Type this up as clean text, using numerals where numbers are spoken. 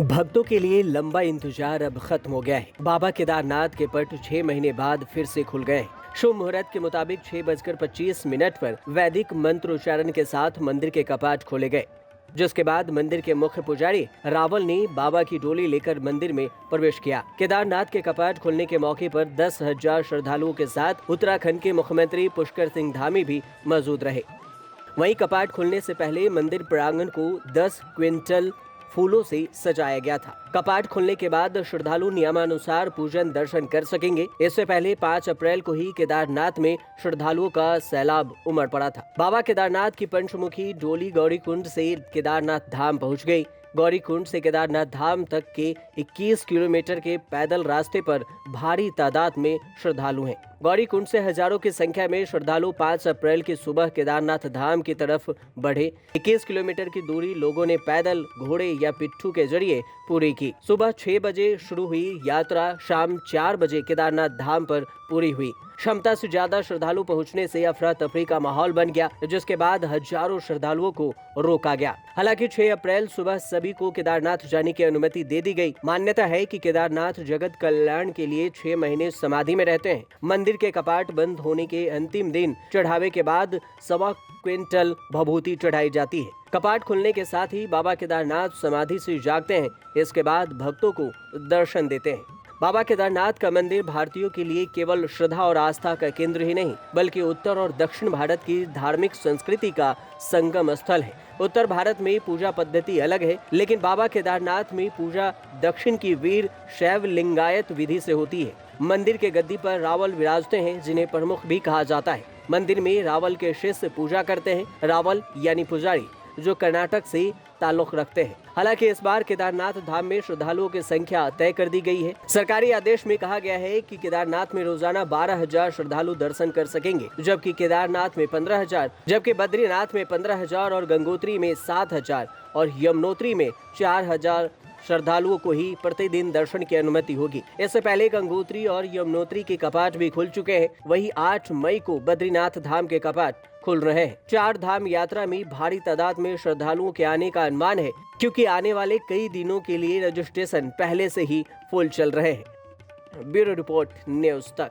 भक्तों के लिए लंबा इंतजार अब खत्म हो गया है। बाबा केदारनाथ के पट 6 महीने बाद फिर से खुल गए हैं। शुभ मुहूर्त के मुताबिक 6:25 पर वैदिक मंत्रोच्चारण के साथ मंदिर के कपाट खोले गए, जिसके बाद मंदिर के मुख्य पुजारी रावल ने बाबा की डोली लेकर मंदिर में प्रवेश किया। केदारनाथ के कपाट खुलने के मौके पर 10,000 श्रद्धालुओं के साथ उत्तराखंड के मुख्यमंत्री पुष्कर सिंह धामी भी मौजूद रहे। वहीं कपाट खुलने से पहले मंदिर प्रांगण को 10 क्विंटल फूलों से सजाया गया था। कपाट खुलने के बाद श्रद्धालु नियमानुसार पूजन दर्शन कर सकेंगे। इससे पहले 5 अप्रैल को ही केदारनाथ में श्रद्धालुओं का सैलाब उमड़ पड़ा था। बाबा केदारनाथ की पंचमुखी डोली गौरीकुंड से केदारनाथ धाम पहुंच गई। गौरीकुंड से केदारनाथ धाम तक के 21 किलोमीटर के पैदल रास्ते पर भारी तादाद में श्रद्धालु हैं। गौरीकुंड से हजारों की संख्या में श्रद्धालु 5 अप्रैल की सुबह केदारनाथ धाम की तरफ बढ़े। 21 किलोमीटर की दूरी लोगों ने पैदल, घोड़े या पिट्ठू के जरिए पूरी की। सुबह 6 बजे शुरू हुई यात्रा शाम 4 बजे केदारनाथ धाम पर पूरी हुई। क्षमता से ज्यादा श्रद्धालु पहुंचने से अफरा तफरी का माहौल बन गया, जिसके बाद हजारों श्रद्धालुओं को रोका गया। हालांकि 6 अप्रैल सुबह सभी को केदारनाथ जाने की अनुमति दे दी गई। मान्यता है कि केदारनाथ जगत कल्याण के लिए 6 महीने समाधि में रहते हैं। मंदिर के कपाट बंद होने के अंतिम दिन चढ़ावे के बाद 1.25 क्विंटल भभूति चढ़ाई जाती है। कपाट खुलने के साथ ही बाबा केदारनाथ समाधि से जागते हैं। इसके बाद भक्तों को दर्शन देते हैं। बाबा केदारनाथ का मंदिर भारतीयों के लिए केवल श्रद्धा और आस्था का केंद्र ही नहीं, बल्कि उत्तर और दक्षिण भारत की धार्मिक संस्कृति का संगम स्थल है। उत्तर भारत में पूजा पद्धति अलग है, लेकिन बाबा केदारनाथ में पूजा दक्षिण की वीर शैव लिंगायत विधि से होती है। मंदिर के गद्दी पर रावल विराजते हैं, जिन्हें प्रमुख भी कहा जाता है। मंदिर में रावल के शिष्य पूजा करते हैं। रावल यानी पुजारी, जो कर्नाटक से ताल्लुक रखते हैं। हालांकि इस बार केदारनाथ धाम में श्रद्धालुओं की संख्या तय कर दी गई है। सरकारी आदेश में कहा गया है कि केदारनाथ में रोजाना 12,000 श्रद्धालु दर्शन कर सकेंगे, जबकि केदारनाथ में 15,000, जबकि बद्रीनाथ में 15,000 और गंगोत्री में 7,000 और यमुनोत्री में 4,000 श्रद्धालुओं को ही प्रतिदिन दर्शन की अनुमति होगी। इससे पहले गंगोत्री और यमुनोत्री के कपाट भी खुल चुके हैं। वहीं 8 मई को बद्रीनाथ धाम के कपाट खुल रहे हैं। 4 धाम यात्रा में भारी तादाद में श्रद्धालुओं के आने का अनुमान है, क्योंकि आने वाले कई दिनों के लिए रजिस्ट्रेशन पहले से ही फुल चल रहे हैं। ब्यूरो रिपोर्ट, न्यूज़ तक।